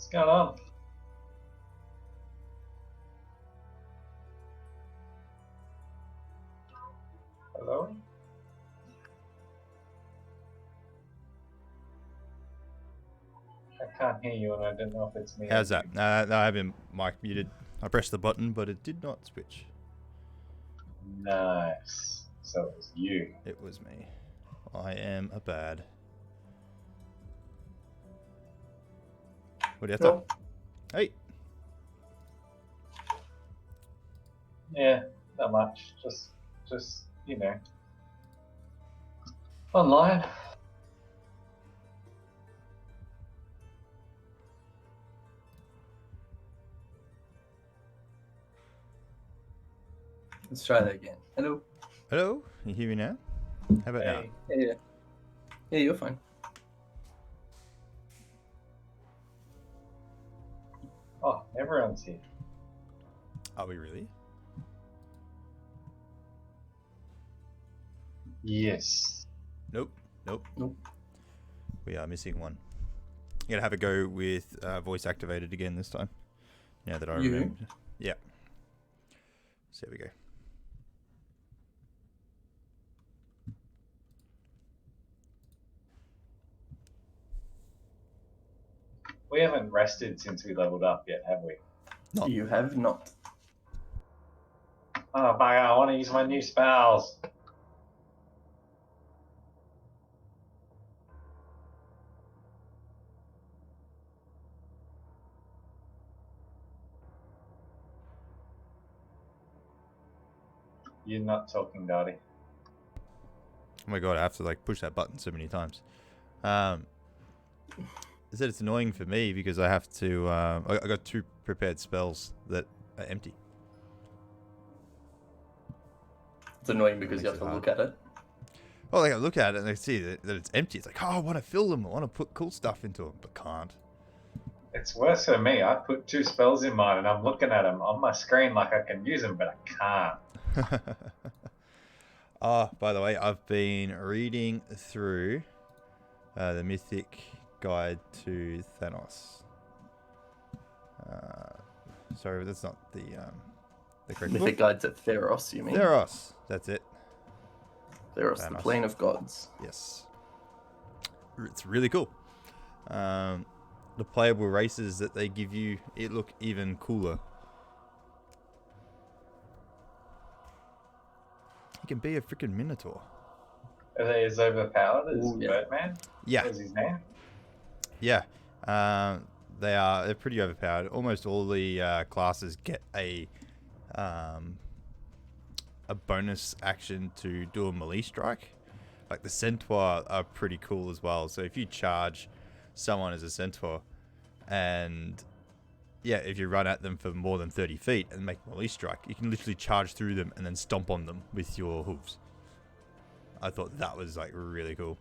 What's going on? Hello? I can't hear you, and I don't know if it's me. How's that? No, I have him mic muted. I pressed the button, but it did not switch. Nice. So it was you. It was me. I am a bad. What do you have to? Hey. Yeah, not much. Just online. Let's try that again. Hello. Hello. You hear me now? How about now? Yeah. Yeah, you're fine. Oh, everyone's here. Are we really? Yes. Nope. Nope. We are missing one. You gotta have a go with voice activated again this time. Now that I remember. Yeah. So there we go. We haven't rested since we leveled up yet, have we? Not. You have not. Oh, bugger, I want to use my new spells. You're not talking, Dottie. Oh my god, I have to like push that button so many times. I said it's annoying for me because I have to. I got 2 prepared spells that are empty. It's annoying because you have to look at it. Well, like I look at it and I see that it's empty. It's like, oh, I want to fill them. I want to put cool stuff into them, but can't. It's worse for me. I put 2 spells in mine, and I'm looking at them on my screen like I can use them, but I can't. By the way, I've been reading through the Mythic Guide to Thanos. Sorry, that's not the correct Mythic book. Guide to Theros, you mean? Theros, that's it. Theros, Thanos. the plane of gods. Yes. It's really cool. The playable races that they give you, it look even cooler. You can be a freaking Minotaur. Are they as overpowered as Ooh, yeah. Birdman? Yeah. What was his name? Yeah. They're pretty overpowered. Almost all the classes get a bonus action to do a melee strike. Like the Centaur are pretty cool as well. So if you charge someone as a Centaur and if you run at them for more than 30 feet and make a melee strike, you can literally charge through them and then stomp on them with your hooves. I thought that was like really cool.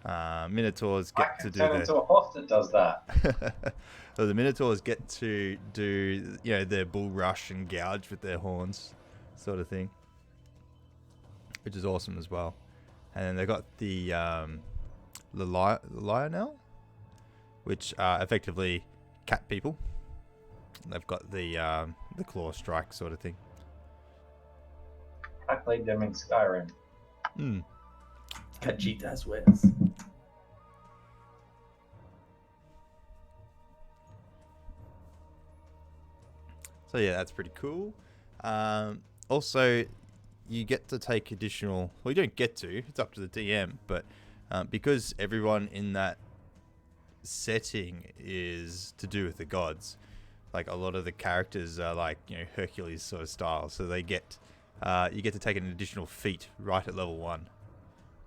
Minotaurs get to do turn into a horse that does that. So the Minotaurs get to do their bull rush and gouge with their horns, sort of thing, which is awesome as well. And then they got the Lionel, which are effectively cat people. They've got the claw strike sort of thing. I played them in Skyrim. Cajitas wears. So yeah, that's pretty cool. Also, you get to take additional... Well, you don't get to. It's up to the DM. But because everyone in that setting is to do with the gods, like a lot of the characters are like, Hercules sort of style. So they get... you get to take an additional feat right at level 1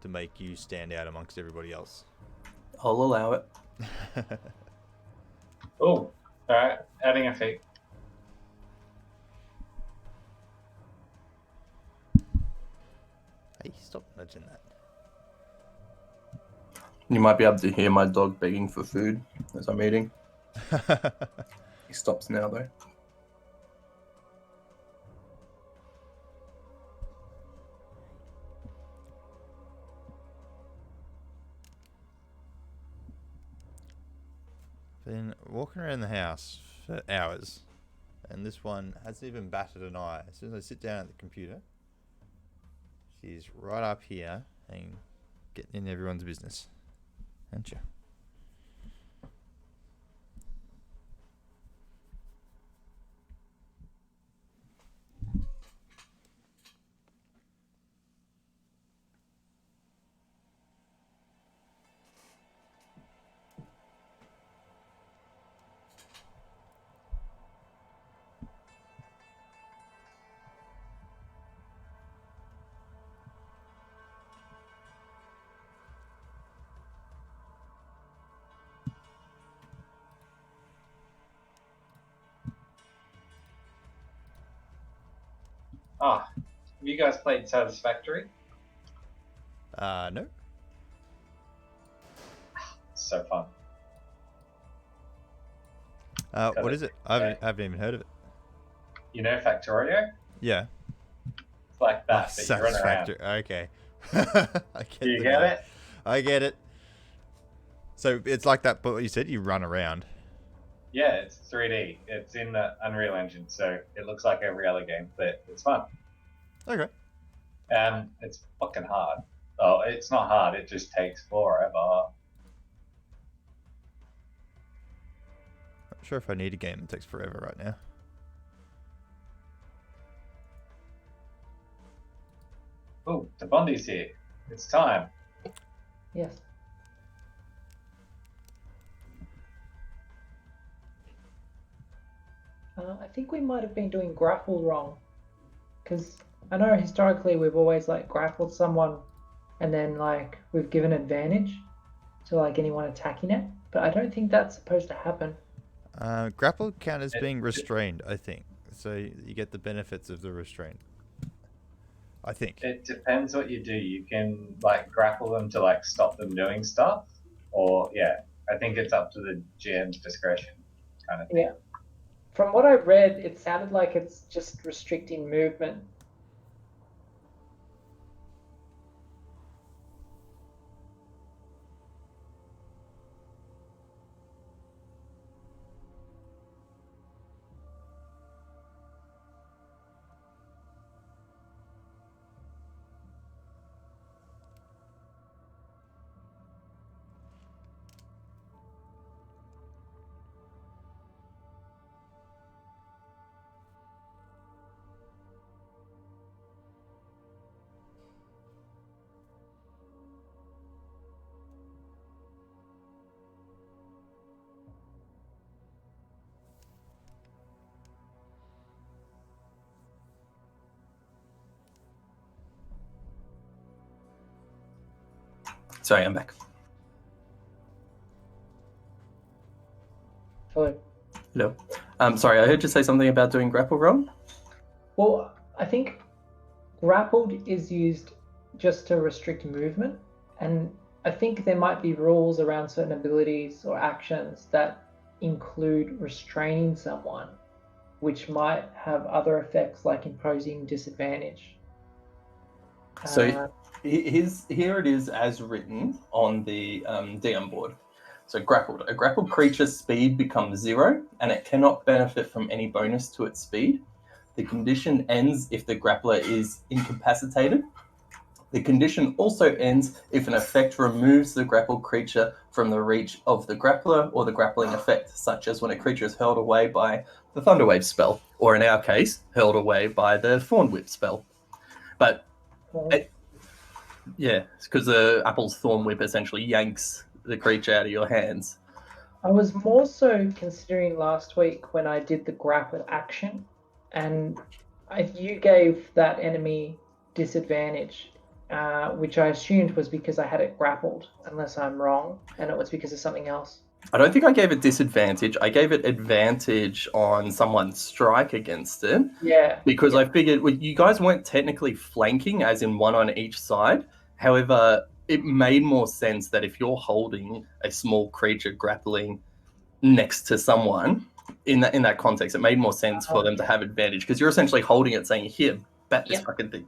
to make you stand out amongst everybody else. I'll allow it. Oh, alright. Adding a feat. Hey, stop nudging that. You might be able to hear my dog begging for food as I'm eating. He stops now, though. Been walking around the house for hours, and this one hasn't even batted an eye. As soon as I sit down at the computer, she's right up here and getting in everyone's business. Aren't you? Ah, have you guys played Satisfactory? No. It's so fun. What is it? I haven't even heard of it. You know Factorio? Yeah. It's like that, but you run around. Satisfactory. Okay. I get Do you the get name. it? I get it. So it's like that, but what you said, you run around. Yeah, it's 3D. It's in the Unreal Engine, so it looks like every other game, but it's fun. Okay. And it's fucking hard. Oh, it's not hard, it just takes forever. Not sure if I need a game that takes forever right now. Oh, the Bondi's here. It's time. Yes. I think we might have been doing grapple wrong, because I know historically we've always like grappled someone, and then like we've given advantage to like anyone attacking it, but I don't think that's supposed to happen. Grapple count as being restrained, I think. So you get the benefits of the restraint. I think. It depends what you do. You can like grapple them to like stop them doing stuff, or yeah, I think it's up to the GM's discretion, kind of thing. Yeah. From what I read, it sounded like it's just restricting movement. Sorry, I'm back. Hello. Hello. Sorry, I heard you say something about doing grapple wrong. Well, I think grappled is used just to restrict movement, and I think there might be rules around certain abilities or actions that include restraining someone, which might have other effects like imposing disadvantage. So here it is as written on the DM board. So grappled. A grappled creature's speed becomes 0, and it cannot benefit from any bonus to its speed. The condition ends if the grappler is incapacitated. The condition also ends if an effect removes the grappled creature from the reach of the grappler or the grappling effect, such as when a creature is hurled away by the Thunderwave spell, or in our case, hurled away by the Thorn Whip spell. But yeah, it's because the Apple's Thorn Whip essentially yanks the creature out of your hands. I was more so considering last week when I did the grapple action, and you gave that enemy disadvantage, which I assumed was because I had it grappled, unless I'm wrong, and it was because of something else. I don't think I gave it disadvantage. I gave it advantage on someone's strike against it. Yeah. Because I figured you guys weren't technically flanking, as in one on each side. However, it made more sense that if you're holding a small creature grappling next to someone, in that context, it made more sense for them to have advantage, because you're essentially holding it, saying, "Here, bat this fucking thing."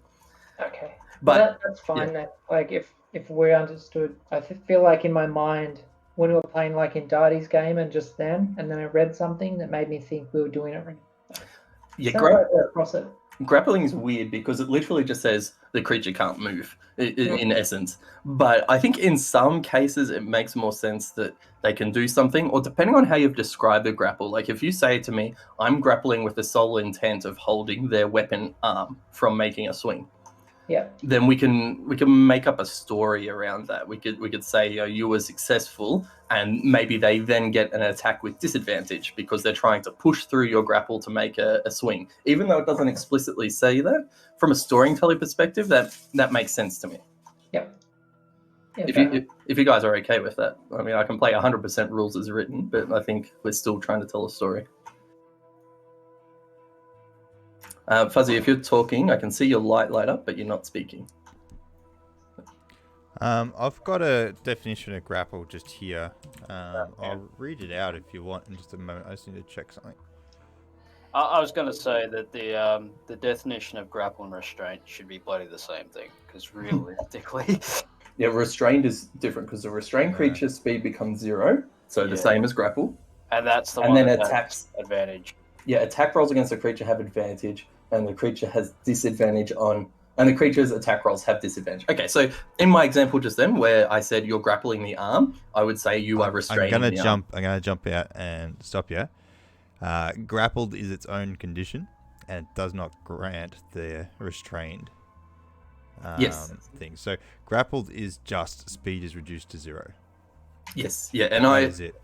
Okay. But that's fine then. Like if we're understood, I feel like in my mind when we were playing like in Darty's game and just then, and then I read something that made me think we were doing it right. Yeah, Sounds like we're across it. grappling is weird because it literally just says the creature can't move in essence. But I think in some cases it makes more sense that they can do something, or depending on how you've described the grapple. Like if you say to me, I'm grappling with the sole intent of holding their weapon arm from making a swing, Yeah. then we can make up a story around that. We could say, you were successful, and maybe they then get an attack with disadvantage because they're trying to push through your grapple to make a swing. Even though it doesn't explicitly say that, from a storytelling perspective, that makes sense to me. Yep. Yeah, If you guys are okay with that, I mean, I can play 100% rules as written, but I think we're still trying to tell a story. Fuzzy, if you're talking, I can see your light up, but you're not speaking. I've got a definition of grapple just here. I'll read it out if you want in just a moment. I just need to check something. I was going to say that the definition of grapple and restraint should be bloody the same thing, because realistically... Yeah, restrained is different because the restrained creature's speed becomes 0, so the same as grapple. And that's the and one then that attacks has advantage. Yeah, attack rolls against the creature have advantage, and the creature has disadvantage on... And the creature's attack rolls have disadvantage. Okay, so in my example just then, where I said you're grappling the arm, I would say you are restraining I'm the arm. gonna jump out and stop you. Grappled is its own condition and does not grant the restrained thing. So grappled is just speed is reduced to 0. Yes, yeah, and That is it.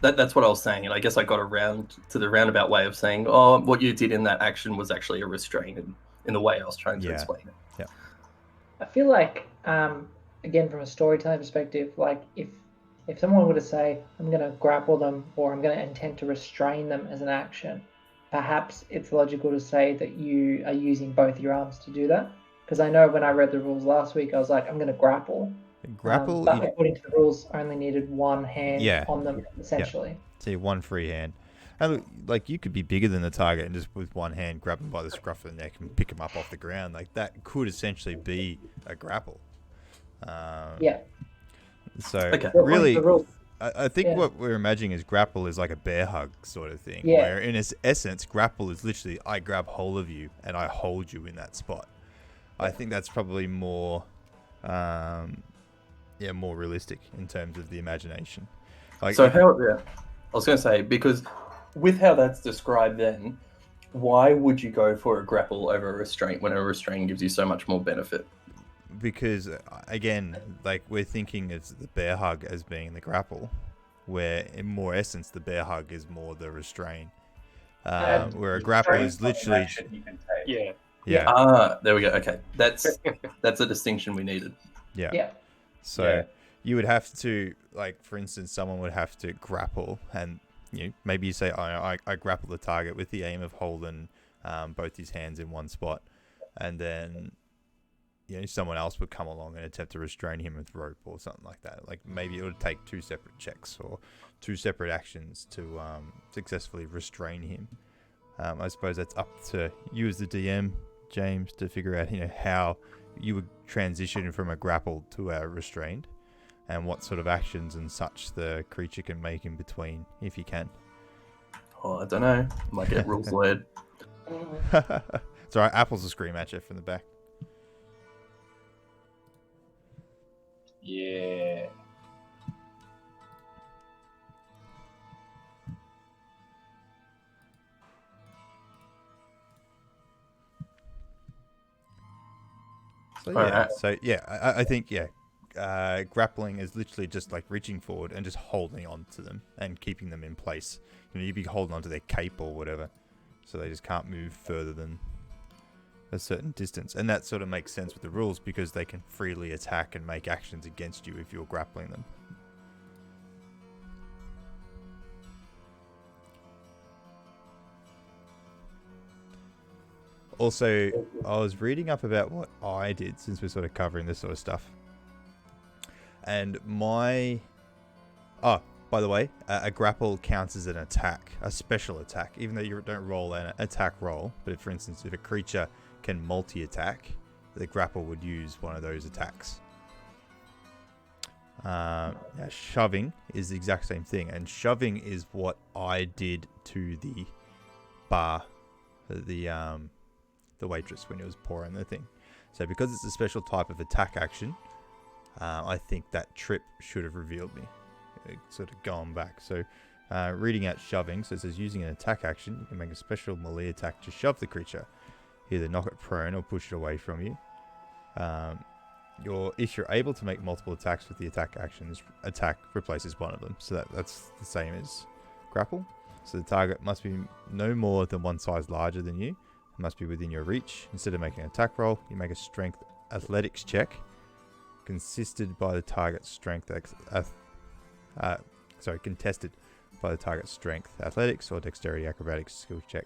That's what I was saying, and I guess I got around to the roundabout way of saying, oh, what you did in that action was actually a restraint in the way I was trying to explain it. Yeah. I feel like, again, from a storytelling perspective, like if someone were to say, I'm going to grapple them or I'm going to intend to restrain them as an action, perhaps it's logical to say that you are using both your arms to do that. Because I know when I read the rules last week, I was like, I'm going to grapple. Grapple, but according to the rules, only needed one hand Yeah. on them, essentially. Yeah. So you have one free hand. And look, like you could be bigger than the target and just with one hand grab them by the scruff of the neck and pick them up off the ground. Like that could essentially be a grapple. Yeah. So Okay. really, The rules. I think Yeah. what we're imagining is grapple is like a bear hug sort of thing. Yeah. Where in its essence, grapple is literally I grab hold of you and I hold you in that spot. I think that's probably more, more realistic in terms of the imagination. Like, So I was going to say, because with how that's described then, why would you go for a grapple over a restraint when a restraint gives you so much more benefit? Because again, like we're thinking it's the bear hug as being the grapple, where in more essence the bear hug is more the restrain, where a grapple is literally Action you can take. Yeah. Ah, there we go. Okay, that's a distinction we needed. Yeah. So you would have to, like, for instance, someone would have to grapple, and maybe you say, I grapple the target with the aim of holding both his hands in one spot, and then someone else would come along and attempt to restrain him with rope or something like that. Like maybe it would take 2 separate checks or 2 separate actions to successfully restrain him. I suppose that's up to you as the DM, James, to figure out how you would transition from a grapple to a restrained, and what sort of actions and such the creature can make in between, if he can. Oh, I don't know. Might get rules led. It's alright, Apple's a scream at you from the back. Yeah. I think grappling is literally just like reaching forward and just holding on to them and keeping them in place. You'd be holding onto their cape or whatever, so they just can't move further than a certain distance. And that sort of makes sense with the rules because they can freely attack and make actions against you if you're grappling them. Also, I was reading up about what I did since we're sort of covering this sort of stuff. And by the way, a grapple counts as an attack, a special attack, even though you don't roll an attack roll. But if, for instance, if a creature can multi-attack, the grapple would use one of those attacks. Shoving is the exact same thing, and shoving is what I did to the bar, the waitress when it was pouring the thing. So because it's a special type of attack action, I think that trip should have revealed me. Sort of going back. So reading out shoving, so it says using an attack action, you can make a special melee attack to shove the creature. Either knock it prone or push it away from you. If you're able to make multiple attacks with the attack actions, attack replaces one of them. So that's the same as grapple. So the target must be no more than one size larger than you. It must be within your reach. Instead of making an attack roll, you make a strength athletics check, contested by the target's strength, athletics or dexterity acrobatics skill check.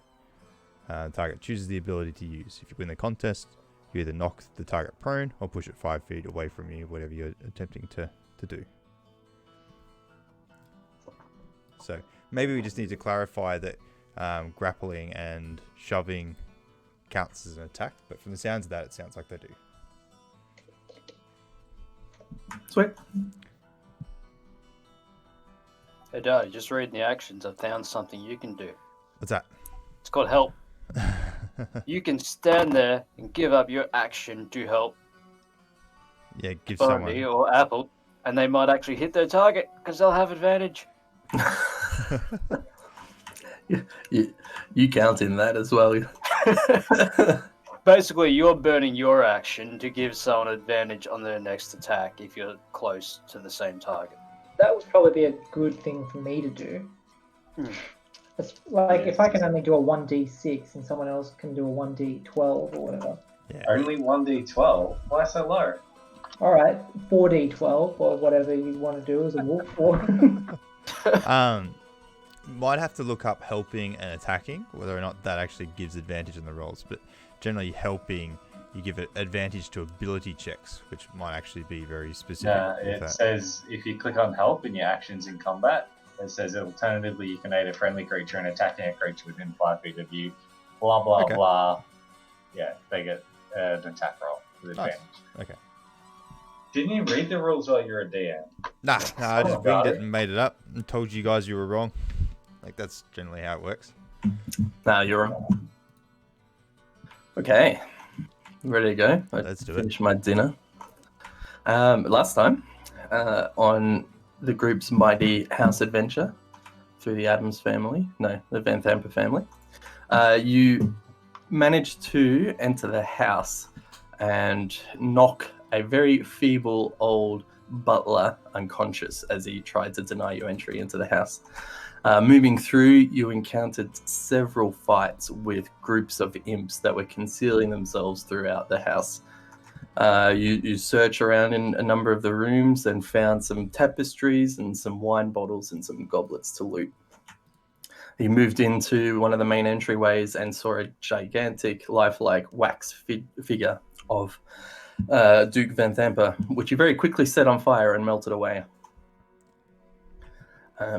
The target chooses the ability to use. If you win the contest, you either knock the target prone or push it 5 feet away from you, whatever you're attempting to do. So maybe we just need to clarify that grappling and shoving counts as an attack, but from the sounds of that, it sounds like they do. Sweet. Hey, Daddy, just reading the actions, I've found something you can do. What's that? It's called help. You can stand there and give up your action to help Yeah, give Barney someone. or Apple, and they might actually hit their target because they'll have advantage. You count in that as well. Basically, you're burning your action to give someone advantage on their next attack if you're close to the same target. That would probably be a good thing for me to do. It's like if I can only do a 1d6 and someone else can do a 1d12 or whatever. Yeah. Only 1d12? Why so low? Alright, 4d12 or whatever you want to do as a wolf for. Might have to look up helping and attacking, whether or not that actually gives advantage in the rolls. But generally, helping, you give it advantage to ability checks, which might actually be very specific. No, it says if you click on help in your actions in combat, it says alternatively you can aid a friendly creature in attacking a creature within 5 feet of you. Blah blah Okay. blah. Yeah, they get an attack roll with Nice. advantage. Okay. Didn't you read the rules while you were a DM? Nah, I just Oh, winged it God. and made it up and told you guys you were wrong. Like, that's generally how it works. Nah, you're wrong. Okay. Ready to go? Let's do it. Finish my dinner. Last time, on the group's mighty house adventure through the Adams family, no, the Van Thamper family, you managed to enter the house and knock a very feeble old butler unconscious as he tried to deny you entry into the house. Moving through, you encountered several fights with groups of imps that were concealing themselves throughout the house. You search around in a number of the rooms and found some tapestries and some wine bottles and some goblets to loot. You moved into one of the main entryways and saw a gigantic, lifelike wax figure of Duke Van Thamper, which you very quickly set on fire and melted away.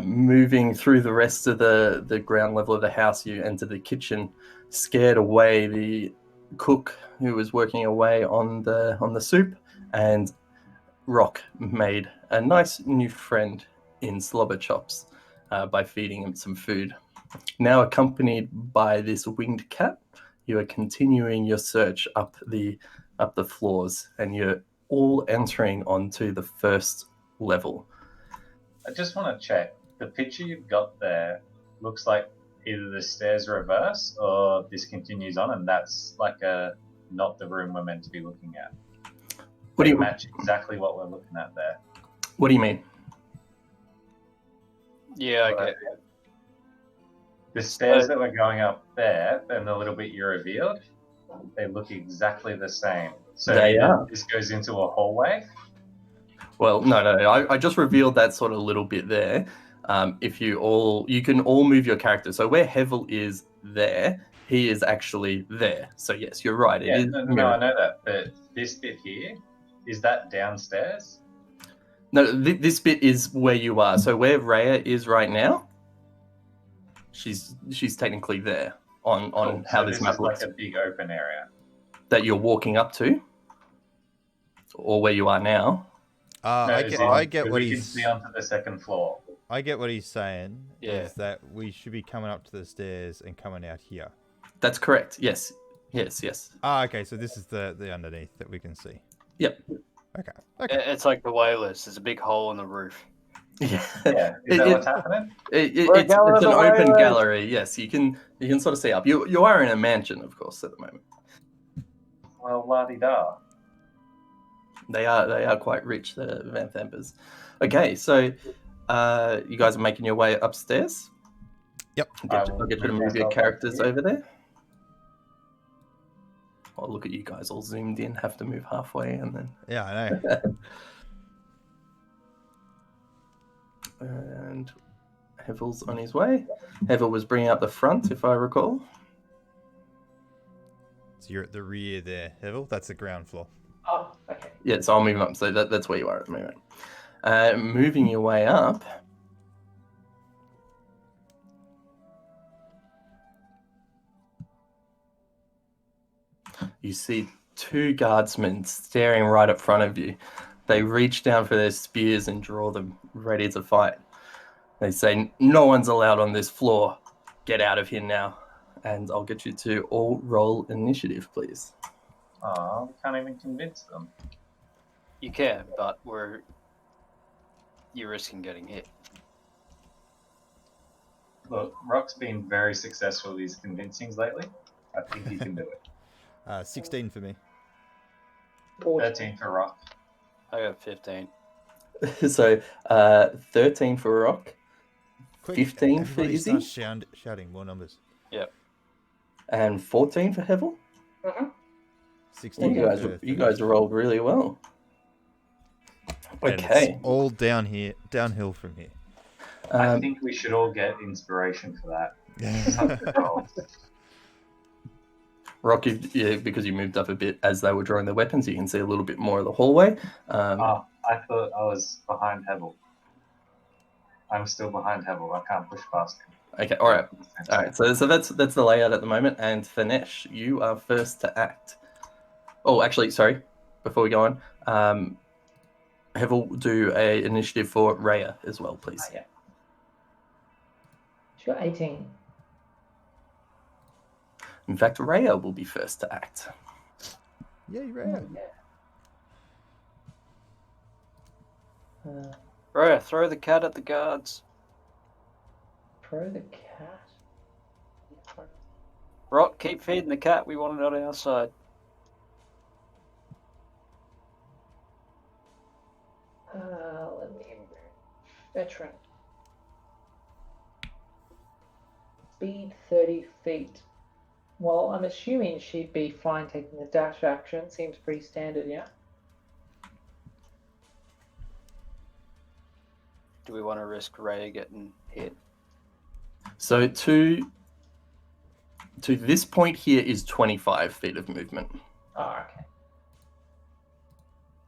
Moving through the rest of the ground level of the house, you entered the kitchen, scared away the cook who was working away on the soup, and Rock made a nice new friend in Slobber Chops by feeding him some food. Now accompanied by this winged cat, you are continuing your search up the floors, and you're all entering onto the first level. I just want to check. The picture you've got there looks like either the stairs reverse or this continues on, and that's like not the room we're meant to be looking at. What do you match exactly what we're looking at there? What do you mean? Yeah, I get The stairs that we're going up there, and the little bit you revealed, they look exactly the same. So They are. this goes into a hallway. Well, no. I just revealed that sort of little bit there. If you can all move your character. So where Hevel is there, he is actually there. So yes, you're right. Yeah, It is no, I mirrored. know that. But this bit here, is that downstairs? No, this bit is where you are. So where Rhea is right now, she's technically there on Cool. how So this this map is looks. like a big open area. That you're walking up to, or where you are now. I get what we can he's. see onto the second floor. I get what he's saying. Yeah. Is that we should be coming up to the stairs and coming out here. That's correct. Yes. Yes. Okay. So this is the underneath that we can see. Yep. Okay. It's like the whalers. There's a big hole in the roof. Yeah. Yeah, is that what's happening? It's an open gallery. Yes, you can sort of see up. You are in a mansion, of course, at the moment. Well, la-di-da. They are quite rich, the Van Thampers. Okay, so you guys are making your way upstairs. Yep. I'll get you to move your characters over there. Oh, look at you guys all zoomed in. Have to move halfway and then. Yeah, I know. And Hevel's on his way. Hevel was bringing up the front, if I recall. So you're at the rear there, Hevel. That's the ground floor. Oh, okay. Yeah, so I'll move up. So that's where you are at the moment. Moving your way up. You see two guardsmen staring right up front of you. They reach down for their spears and draw them, ready to fight. They say, "No one's allowed on this floor. Get out of here now." And I'll get you to all roll initiative, please. Oh, we can't even convince them. You can, but you're risking getting hit. Look, Rock's been very successful with his convincings lately. I think he can do it. 16 for me. 13 for Rock. I got 15. So 13 for Rock, Quick, 15 for everybody Izzy, start shouting more numbers. and 14 for Hevel. 16. You guys rolled really well. And Okay. it's all downhill from here. I think we should all get inspiration for that. Roll. Rock, because you moved up a bit as they were drawing their weapons, you can see a little bit more of the hallway. Oh, I thought I was behind Hevel. I'm still behind Hevel. I can't push past him. Okay, all right. So that's the layout at the moment. And Fanesh, you are first to act. Oh, actually, sorry. Before we go on, Hevel, do a initiative for Rhea as well, please. Oh, yeah. She got 18. In fact, Rhea will be first to act. Yay, right. Raya, throw the cat at the guards. Throw the cat. Rock, keep feeding the cat. We want it on our side. Let me veteran. Speed 30 feet. Well, I'm assuming she'd be fine taking the dash action. Seems pretty standard, yeah? Do we want to risk Raya getting hit? So to this point here is 25 feet of movement. Oh, okay.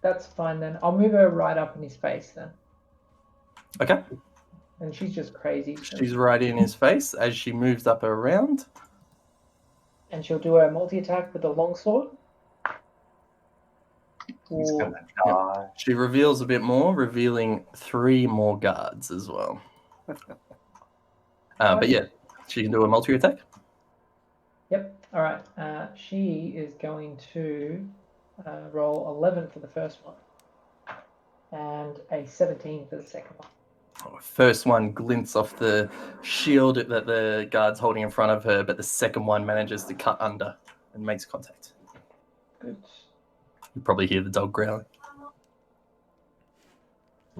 That's fine then. I'll move her right up in his face then. Okay. And she's just crazy. So... She's right in his face as she moves up around. And she'll do a multi-attack with the longsword. He's gonna die. She reveals a bit more, revealing 3 more guards as well. But yeah, she can do a multi-attack. Yep. All right. She is going to roll 11 for the first one. And a 17 for the second one. First one glints off the shield that the guard's holding in front of her, but the second one manages to cut under and makes contact. Good. You probably hear the dog growling.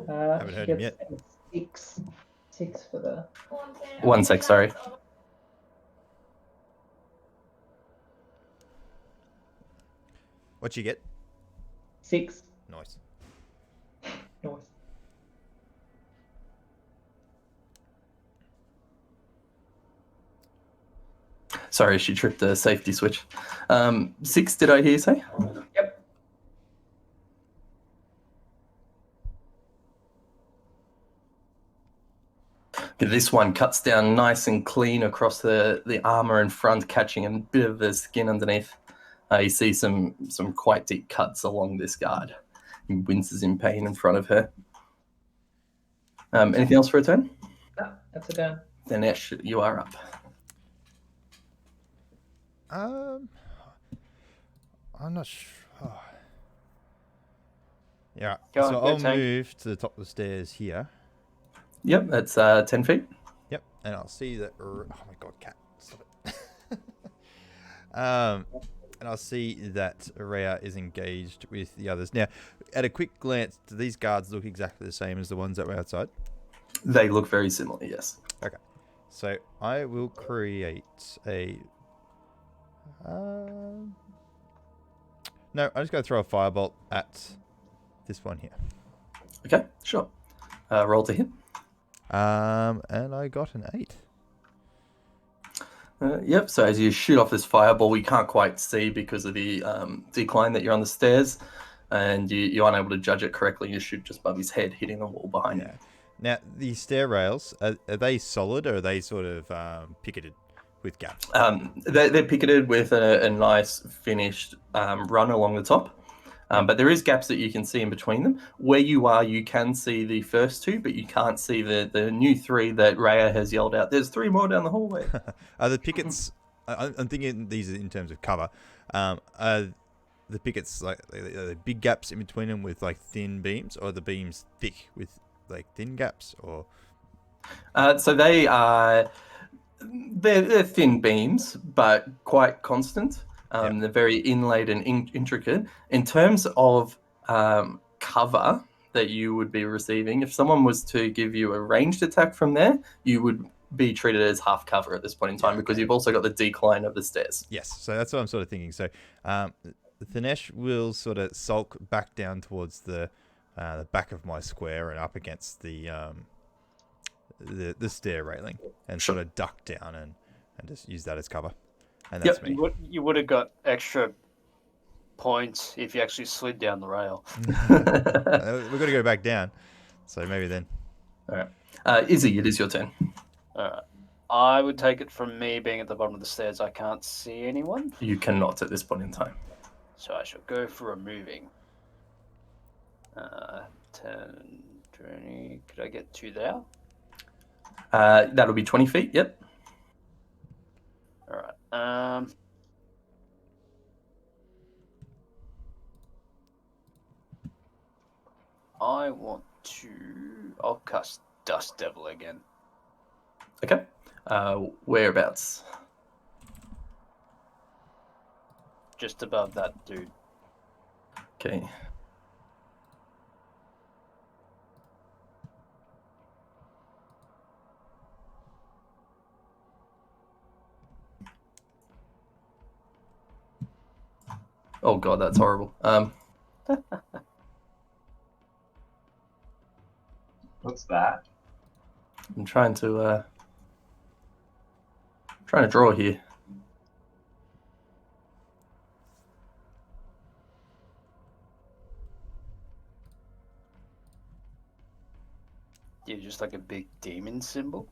Haven't heard him yet. 6 for the... 1 sec, sorry. What'd you get? 6. Nice. Nice. Sorry, she tripped a safety switch. 6, did I hear you say? Yep. This one cuts down nice and clean across the armor in front, catching a bit of the skin underneath. You see some quite deep cuts along this guard. He winces in pain in front of her. Anything else for a turn? No, that's a turn. Dinesh, you are up. I'm not sure. Oh. Yeah. Go So on, go I'll tank. move to the top of the stairs here. Yep, that's 10 feet. Yep, and I'll see that. Oh my god, cat! Stop it. And I'll see that Rhea is engaged with the others. Now, at a quick glance, do these guards look exactly the same as the ones that were outside? They look very similar, yes. Okay, so I will create a. No, I'm just going to throw a firebolt at this one here. Okay, sure. Roll to hit. And I got an 8. Yep, so as you shoot off this fireball, you can't quite see because of the decline that you're on the stairs, and you're unable to judge it correctly. You shoot just above his head, hitting the wall behind you. Now, the stair rails, are they solid or are they sort of picketed with gaps? They're picketed with a nice finished run along the top. But there is gaps that you can see in between them. Where you are, you can see the first 2, but you can't see the new 3 that Rhea has yelled out. There's 3 more down the hallway. Are the pickets... I'm thinking these are in terms of cover. Are the pickets like are there big gaps in between them with like thin beams, or are the beams thick with like thin gaps? Or So they are... They're thin beams, but quite constant. They're very inlaid and intricate. In terms of cover that you would be receiving, if someone was to give you a ranged attack from there, you would be treated as half cover at this point in time, because you've also got the decline of the stairs. yes, so that's what I'm sort of thinking. So Thanesh will sort of sulk back down towards the back of my square and up against the stair railing, and sort of duck down and just use that as cover. And that's me. You would have got extra points if you actually slid down the rail. We've got to go back down, so maybe then. All right. Izzy, it is your turn. All right. I would take it from me being at the bottom of the stairs. I can't see anyone. You cannot at this point in time. So I shall go for a moving. 10, 20. Could I get 2 there? That'll be 20 feet, yep. All right. I want to... I'll cast Dust Devil again. Okay. Whereabouts? Just above that dude. Okay. Oh god, that's horrible. What's that? I'm trying to draw here. You're just like a big demon symbol.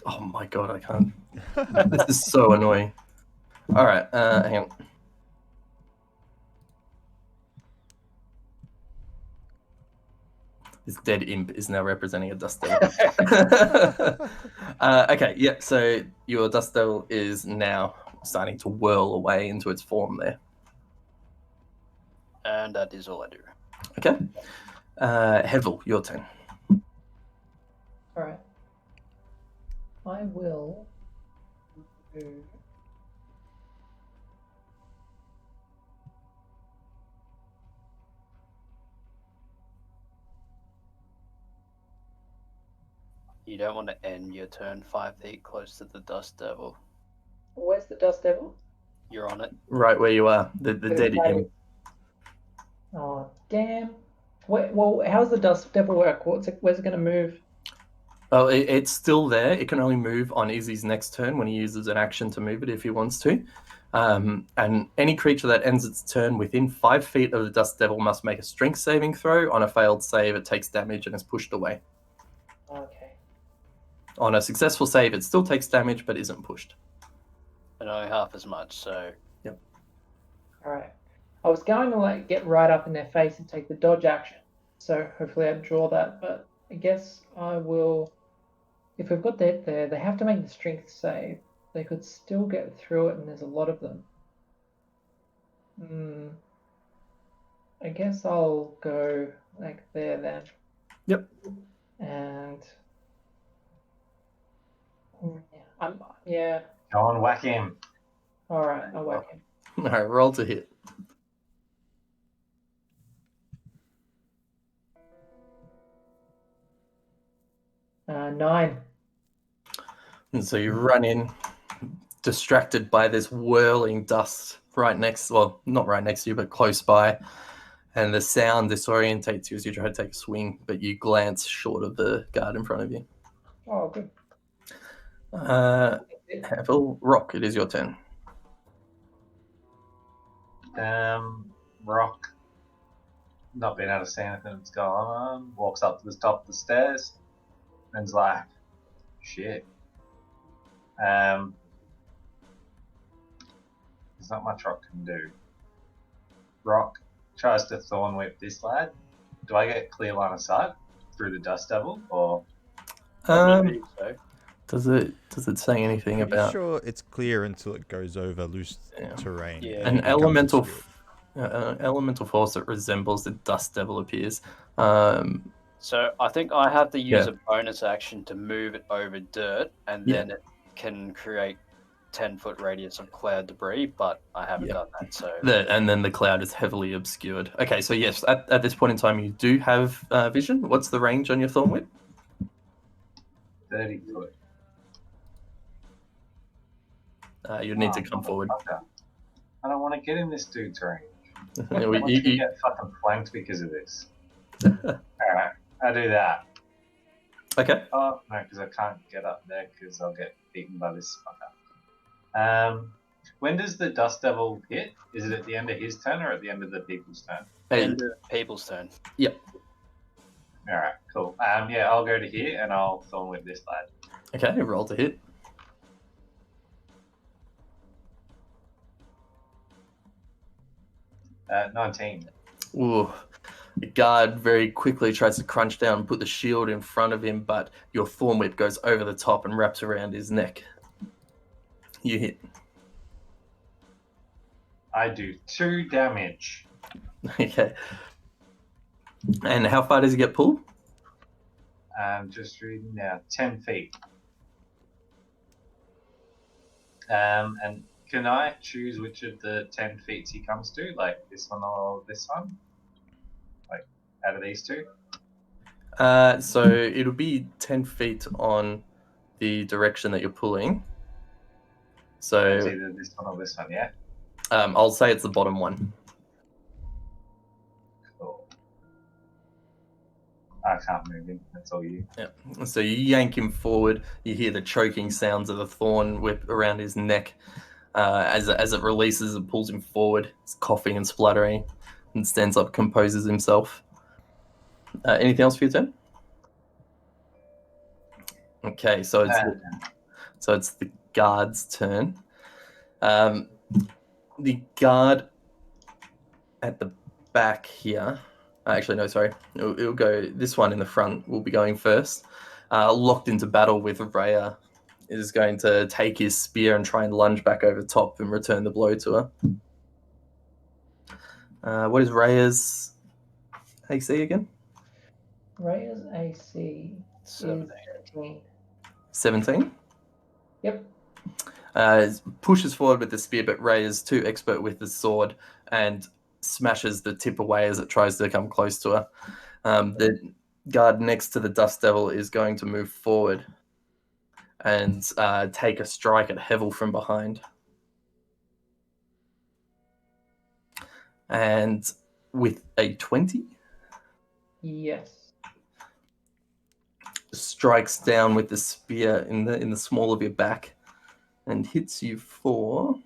Oh my god, I can't. This is so annoying. All right, hang on. This dead imp is now representing a dust devil. Okay, yeah, so your dust devil is now starting to whirl away into its form there. And that is all I do. Okay. Hevel, your turn. All right. I will move. You don't want to end your turn 5 feet close to the Dust Devil. Where's the Dust Devil? You're on it. Right where you are, the dead imp. Oh, damn. Well, how's the Dust Devil work? Where's it going to move? Oh, it's still there. It can only move on Izzy's next turn when he uses an action to move it if he wants to. And any creature that ends its turn within 5 feet of the Dust Devil must make a strength saving throw. On a failed save, it takes damage and is pushed away. Okay. On a successful save, it still takes damage but isn't pushed. And only half as much, so... Yep. Alright. I was going to get right up in their face and take the dodge action. So hopefully I draw that, but I guess I will. If we've got that there, they have to make the strength save. They could still get through it, and there's a lot of them. I guess I'll go there then. Yep. And Go on, whack him. All right, I'll whack him. All right, roll to hit. Uh, 9. And so you run in, distracted by this whirling dust not right next to you, but close by. And the sound disorientates you as you try to take a swing, but you glance short of the guard in front of you. Oh, good. Havel, Rock, it is your turn. Rock, not being able to see anything that's going on, walks up to the top of the stairs and's like, shit. There's not much Rock can do. Rock tries to thorn whip this lad. Do I get clear line of sight through the dust devil, or I believe so. Does it say anything Pretty about sure it's clear until it goes over loose Yeah. terrain. Yeah. and an becomes elemental obscured. elemental force that resembles the dust devil appears? So I think I have to use Yeah. a bonus action to move it over dirt, and then it can create 10-foot radius of cloud debris, but I haven't done that. So And then the cloud is heavily obscured. Okay, so yes, at this point in time, you do have vision. What's the range on your thorn whip? 30 foot? You'd need to come forward. Motherfucker. I don't want to get in this dude's range. You- I want you- to get fucking flanked because of this. Alright, I do that. Okay. Oh, no, because I can't get up there because I'll get beaten by this fucker. When does the Dust Devil hit? Is it at the end of his turn or at the end of the people's turn? end of people's turn. Alright, cool. I'll go to here and I'll thorn with this lad. Okay, roll to hit. Uh, 19. Ooh. The guard very quickly tries to crunch down and put the shield in front of him, but your thorn whip goes over the top and wraps around his neck. You hit. I do 2 damage. Okay. And how far does he get pulled? I'm just reading now. 10 feet. And can I choose which of the 10 feet he comes to? Like this one or this one? Like out of these two? So it'll be 10 feet on the direction that you're pulling. It's So either this one or this one, yeah? I'll say it's the bottom one. Cool. I can't move him. That's all you. So you yank him forward. You hear the choking sounds of the thorn whip around his neck. As it releases and pulls him forward, he's coughing and spluttering, and stands up, composes himself. Anything else for your turn? Okay, so it's the guard's turn. The guard at the back here. Actually, no, sorry. It'll go. This one in the front will be going first. Locked into battle with Rhea, is going to take his spear and try and lunge back over top and return the blow to her. What is Rhea's AC again? Rhea's AC is 17. 17? Yep. Pushes forward with the spear, but Rhea's too expert with the sword and smashes the tip away as it tries to come close to her. The guard next to the Dust Devil is going to move forward and take a strike at Hevel from behind. And with a 20, Yes. strikes down with the spear in the small of your back and hits you for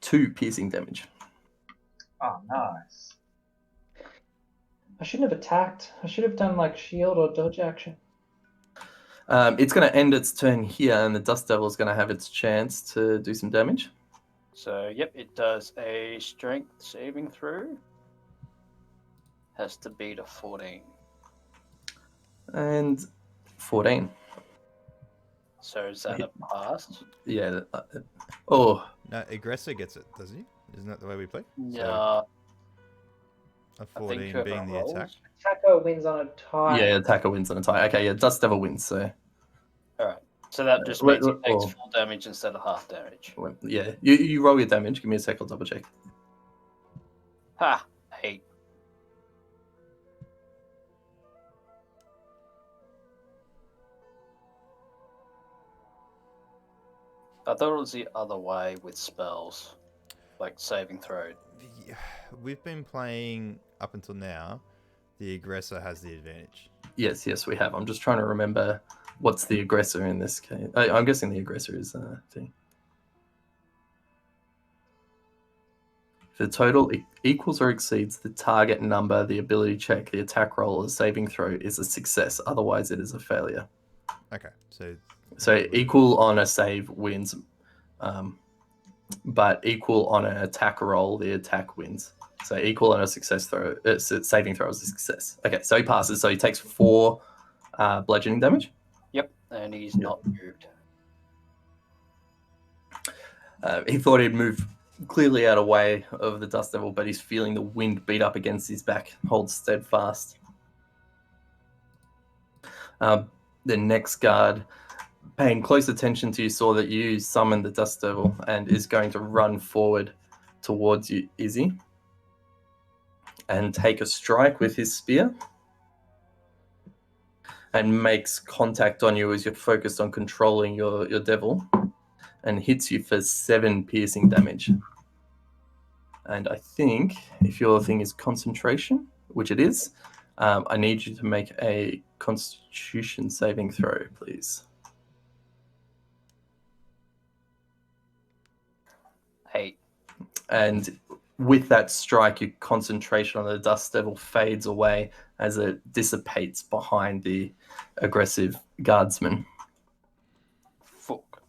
2 piercing damage. Oh, nice. I shouldn't have attacked. I should have done shield or dodge action. It's going to end its turn here, and the Dust Devil is going to have its chance to do some damage. So, yep, it does a strength saving throw. Has to beat a 14. And 14. So is that a pass? Yeah. Oh, No, aggressor gets it, does he? Isn't that the way we play? Yeah. A I 14 think being the rolls. attack. Attacker wins on a tie. yeah, attacker wins on a tie. Okay, yeah, Dust Devil wins, so... Alright. So that just Wait, means it takes oh. full damage instead of half damage. Yeah, you roll your damage. Give me a sec, I'll double check. Ha! 8. I thought it was the other way with spells, like saving throw. We've been playing up until now. The aggressor has the advantage. Yes, we have. I'm just trying to remember what's the aggressor in this case. I'm guessing the aggressor is thing. If the total equals or exceeds the target number, the ability check, the attack roll, or saving throw is a success. Otherwise, it is a failure. Okay, so equal on a save wins, but equal on an attack roll, the attack wins. So equal on a success throw, saving throw is a success. Okay, so he passes. So he takes 4 bludgeoning damage. Yep, and he's not moved. He thought he'd move clearly out of way of the Dust Devil, but he's feeling the wind beat up against his back. Holds steadfast. The next guard, paying close attention to you, saw that you summoned the Dust Devil and is going to run forward towards you, Izzy, and take a strike with his spear and makes contact on you as you're focused on controlling your devil and hits you for 7 piercing damage. And I think if your thing is concentration, which it is, I need you to make a Constitution saving throw, please. 8. And with that strike, your concentration on the Dust Devil fades away as it dissipates behind the aggressive guardsman. Fuck.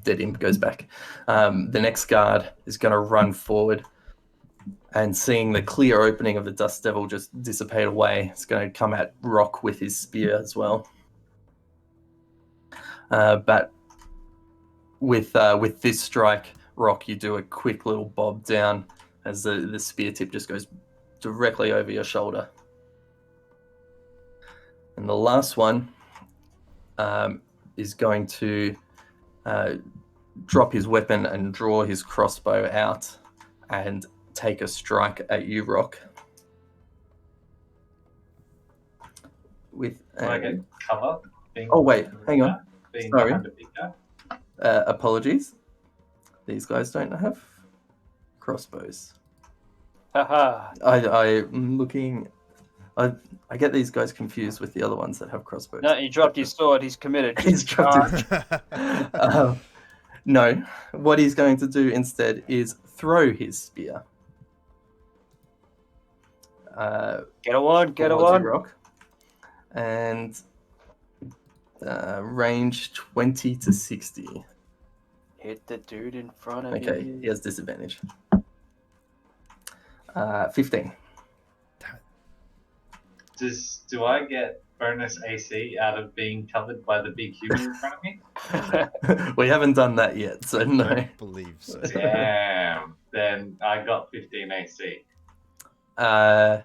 Dead imp goes back. The next guard is going to run forward, and seeing the clear opening of the Dust Devil just dissipate away, it's going to come at Rock with his spear as well. But with this strike, Rock, you do a quick little bob down as the spear tip just goes directly over your shoulder. And the last one is going to drop his weapon and draw his crossbow out and take a strike at you, Rock. With Do I get cover? Oh wait, hang on. Sorry. Behind a big guy? Apologies. These guys don't have crossbows. Haha. I'm looking. I get these guys confused with the other ones that have crossbows. No, he dropped his sword. He's committed. He's dropped his... No, what he's going to do instead is throw his spear. Get a one. Get a towards you, one. Rock. And range 20 to 60. Hit the dude in front of Okay, you. he has disadvantage. 15. Do I get bonus AC out of being covered by the big human in front of me? We haven't done that yet, so I no. don't believe so. Damn. Then I got 15 AC. I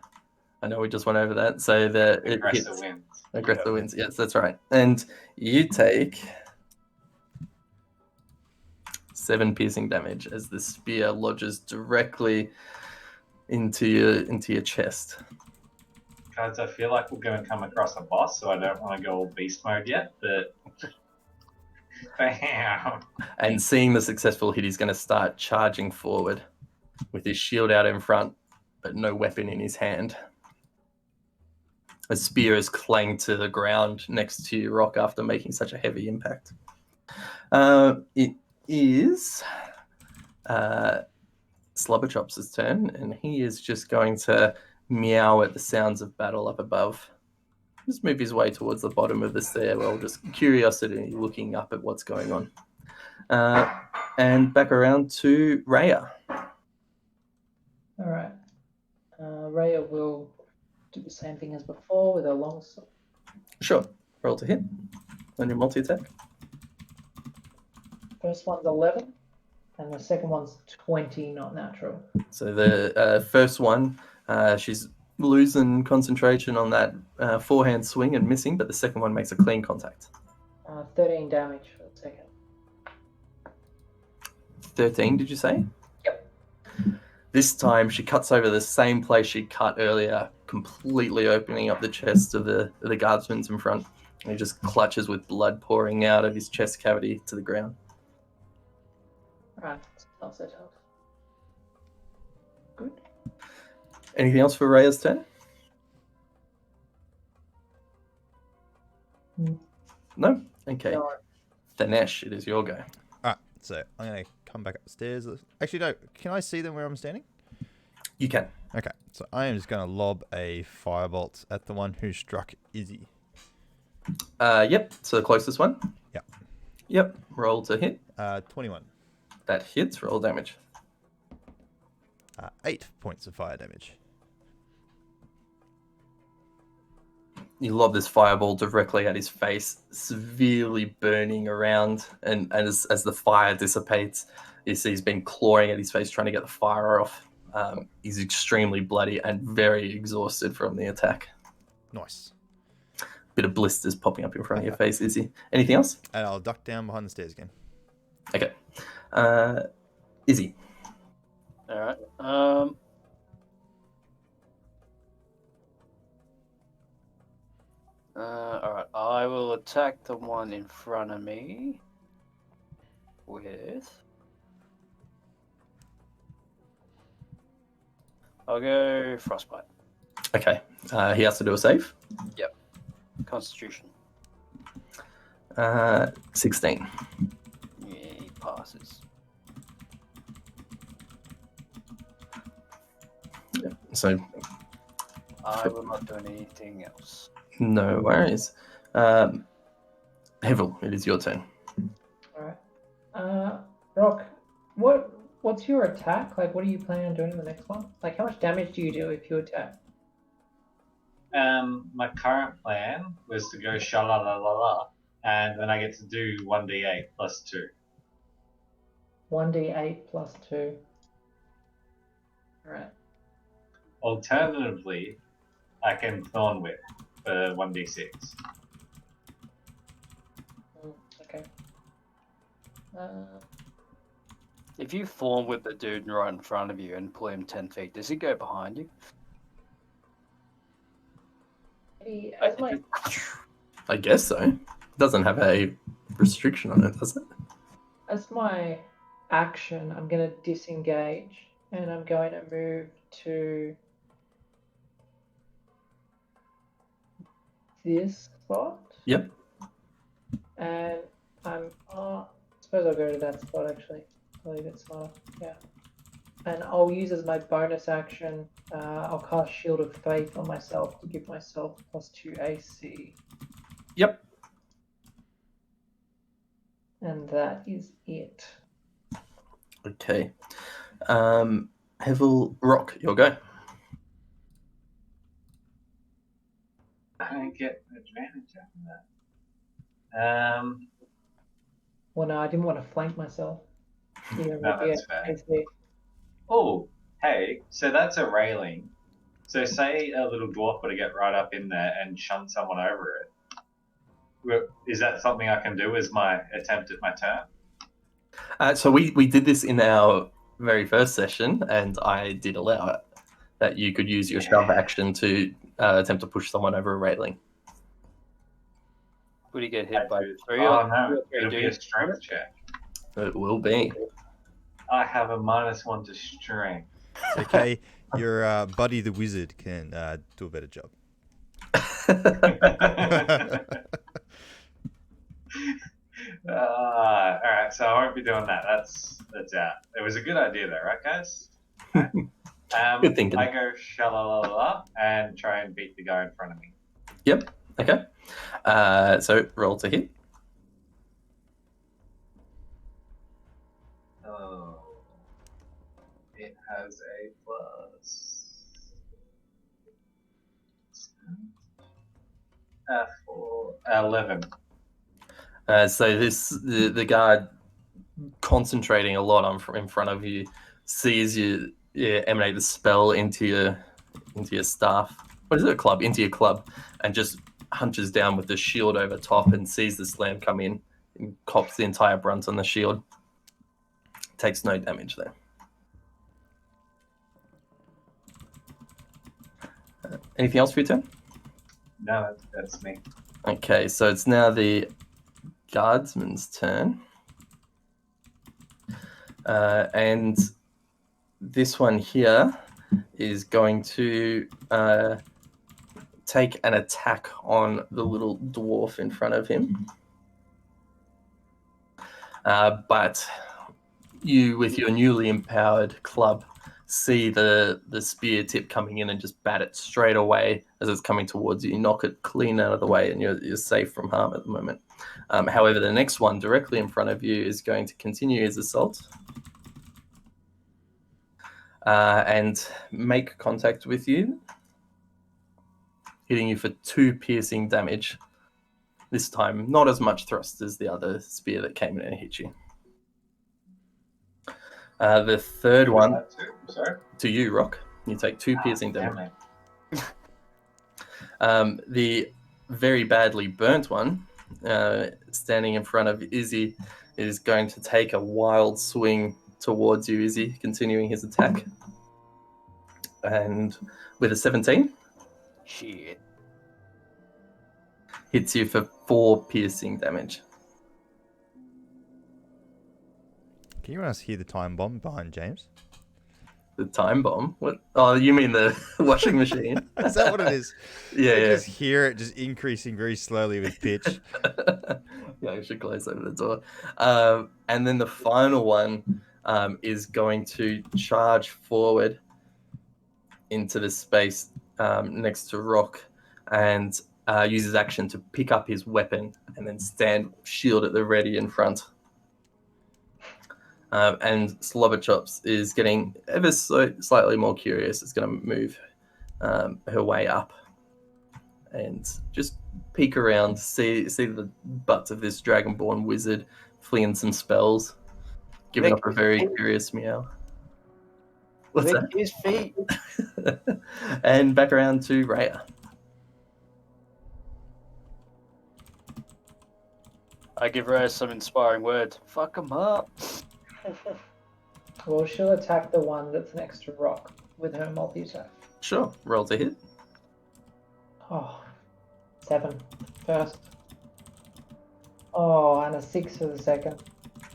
know we just went over that. So it Aggressor hits. wins. Aggressor wins. Yes, that's right. And you take 7 piercing damage as the spear lodges directly into your chest. Guys, I feel like we're going to come across a boss, so I don't want to go all beast mode yet, but... Bam! And seeing the successful hit, he's going to start charging forward with his shield out in front, but no weapon in his hand. A spear is clanged to the ground next to you, Rock, after making such a heavy impact. It is Slobberchops' turn, and he is just going to meow at the sounds of battle up above. just move his way towards the bottom of the stairwell, just curiosity, looking up at what's going on. And back around to Raya. All right. Raya will do the same thing as before with a long sword. Sure. Roll to hit on your multi-attack. First one's 11, and the second one's 20, not natural. So the first one, she's losing concentration on that forehand swing and missing, but the second one makes a clean contact. 13 damage for the second. 13, did you say? Yep. This time she cuts over the same place she cut earlier, completely opening up the chest of the guardsman's in front. And he just clutches with blood pouring out of his chest cavity to the ground. Right, not so tough. Good. Anything else for Raya's turn? No? Okay. No. Dinesh, it is your go. Alright, so I'm going to come back upstairs. Actually, no. Can I see them where I'm standing? You can. Okay, so I am just going to lob a firebolt at the one who struck Izzy. Yep, so the closest one? Yep. Yep, roll to hit. 21. That hits, roll damage. 8 points of fire damage. You lob this fireball directly at his face, severely burning around, and as the fire dissipates, you see he's been clawing at his face, trying to get the fire off. He's extremely bloody and very exhausted from the attack. Nice. Bit of blisters popping up in front of your face, Izzy. Anything else? And I'll duck down behind the stairs again. Okay. Izzy. All right. All right. I will attack the one in front of me with. I'll go frostbite. Okay. He has to do a save. Yep. Constitution. 16. Yeah, he passes. So I will not do anything else. no worries. Hevel, it is your turn. Alright. Rock, what's your attack? Like, what are you planning on doing in the next one? Like, how much damage do you do if you attack? My current plan was to go sha-la-la-la-la, and then I get to do 1d8 plus 2. 1d8 plus 2. Alright. Alternatively, I can Thorn Whip for 1d6. Okay. If you form with the dude right in front of you and pull him 10 feet, does he go behind you? As my, I guess so. It doesn't have a restriction on it, does it? as my action, I'm going to disengage, and I'm going to move to this spot. Yep. And I suppose I'll go to that spot actually. I'll leave it smarter. Yeah. And I'll use as my bonus action, I'll cast Shield of Faith on myself to give myself +2 AC. Yep. And that is it. Okay. Hevel, Rock, your go. I don't get advantage after that. Well, no, I didn't want to flank myself. Yeah, No, that's fair. Oh, hey, so that's a railing. So say a little dwarf were to get right up in there and shunt someone over it. Is that something I can do as my attempt at my turn? So we did this in our very first session, and I did allow it, that you could use your shove action to attempt to push someone over a railing. Would he get hit by 3 Oh or no, 3 it'll be a dudes? strength check. It will be. I have a -1 to strength. It's okay. Your buddy the wizard can do a better job. Alright, so I won't be doing that. That's out. It was a good idea though, right guys? Good thinking. I go sha-la-la-la and try and beat the guy in front of me. Yep. Okay. So roll to hit. Oh, it has a plus. 11. So the guard concentrating a lot on in front of you sees you emanate the spell into your staff. What is it? A club? Into your club, and just hunches down with the shield over top and sees the slam come in and cops the entire brunt on the shield. Takes no damage there. Anything else for your turn? No, that's me. Okay, so it's now the guardsman's turn. And this one here is going to take an attack on the little dwarf in front of him. But you, with your newly empowered club, see the spear tip coming in and just bat it straight away as it's coming towards you. You knock it clean out of the way and you're safe from harm at the moment. However, the next one directly in front of you is going to continue his assault and make contact with you, hitting you for 2 piercing damage. This time, not as much thrust as the other spear that came in and hit you. The third one Sorry? to you, Rock. You take 2 piercing damage. The very badly burnt one, standing in front of Izzy, is going to take a wild swing towards you, Izzy, continuing his attack. And with a 17, Shit. hits you for 4 piercing damage. Can you us hear the time bomb behind James? The time bomb? What? Oh, you mean the washing machine? Is that what it is? Yeah, I yeah. just hear it just increasing very slowly with pitch. Yeah, I should close over the door. And then the final one is going to charge forward into the space next to Rock and uses action to pick up his weapon and then stand shield at the ready in front. And Slobberchops is getting ever so slightly more curious. It's going to move her way up and just peek around, see the butts of this dragonborn wizard flinging some spells, giving up a very curious meow. What's Lick that? his feet. And back around to Rhea. I give Rhea some inspiring words. Fuck him up. Well, she'll attack the one that's next to Rock with her multi-attack. Sure, roll to hit. Oh, 7 first. Oh, and a 6 for the second.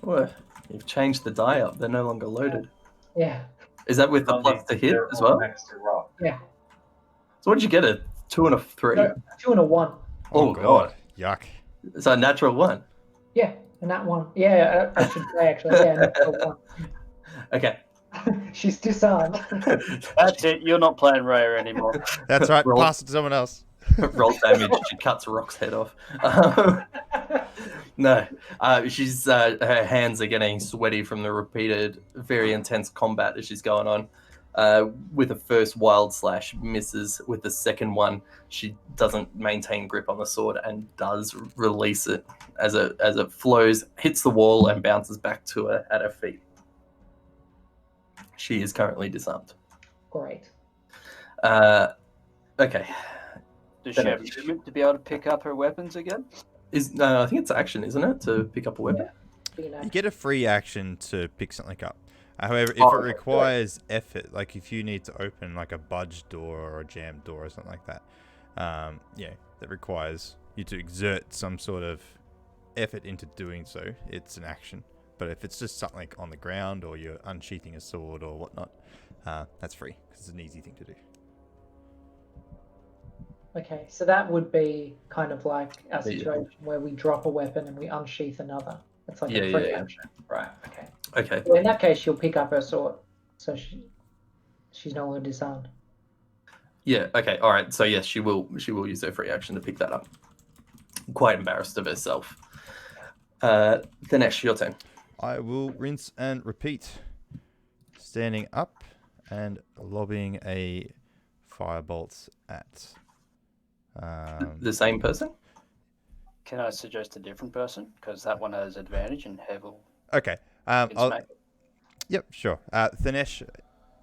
What? You've changed the die up. They're no longer loaded. Yeah. Is that with the plus to hit They're as all well? next to Rock. Yeah. So what did you get? A 2 and a 3? No, 2 and a 1. Oh, God. Yuck. So a natural 1. Yeah, and that one. Yeah, I should say actually. Yeah, natural 1. Okay. She's disarmed. That's it. You're not playing Rhea anymore. That's right. Roll. Pass it to someone else. Roll damage. She cuts Rock's head off. No, she's her hands are getting sweaty from the repeated, very intense combat that she's going on. With the first wild slash, misses. With the second one, she doesn't maintain grip on the sword and does release it as it flows, hits the wall, and bounces back to her at her feet. She is currently disarmed. Great. Okay. Does she have movement to be able to pick up her weapons again? No, I think it's action, isn't it, to pick up a weapon? You get a free action to pick something up. However, if Oh, it requires effort, like if you need to open like a budge door or a jammed door or something like that, that requires you to exert some sort of effort into doing so, it's an action. But if it's just something like on the ground or you're unsheathing a sword or whatnot, that's free because it's an easy thing to do. Okay, so that would be kind of like a situation where we drop a weapon and we unsheath another. It's like a free action. Right, okay. Okay. Well, in that case, she'll pick up her sword. So she's no longer disarmed. Yeah. Okay. All right. So yes, she will use her free action to pick that up. Quite embarrassed of herself. Dinesh, your turn. I will rinse and repeat. Standing up and lobbing a firebolt at The same person. Can I suggest a different person? Because that one has advantage and Hevel Okay. can smack it. Yep, sure. Thanesh,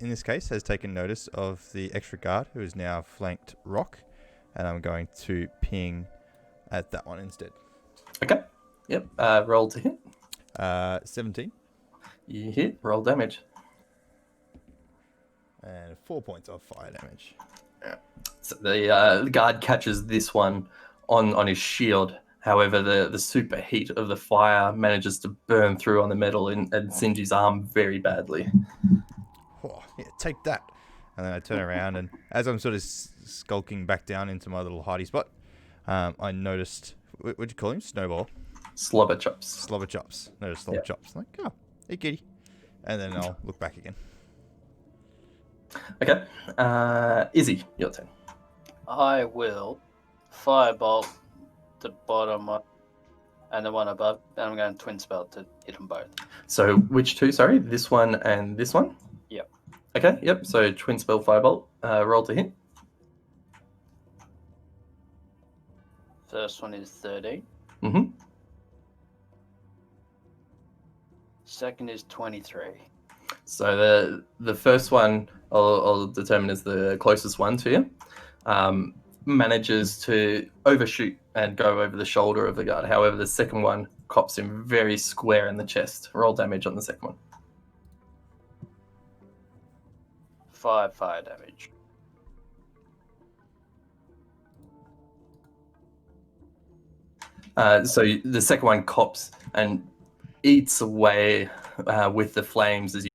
in this case, has taken notice of the extra guard who is now flanked Rock, and I'm going to ping at that one instead. Okay. Yep. Roll to hit. 17. You hit. Roll damage. And 4 points of fire damage. So the guard catches this one on his shield. However, the super heat of the fire manages to burn through on the metal and singe his arm very badly. Oh, yeah, take that. And then I turn around, and as I'm sort of skulking back down into my little hidey spot, I noticed, what'd you call him? Snowball? Slobber chops. Slobber chops. Noticed slobber chops. Like, oh, hey, kitty. And then I'll look back again. Okay. Izzy, your turn. I will firebolt the bottom one and the one above, and I'm going to twin spell to hit them both. So which two? Sorry, this one and this one. Yep. Okay. Yep. So twin spell firebolt. Roll to hit. First one is 13. Mm-hmm. Second is 23. So the first one I'll determine as the closest one to you. Manages to overshoot and go over the shoulder of the guard. However, the second one cops him very square in the chest. Roll damage on the second one. 5 fire damage. So the second one cops and eats away with the flames as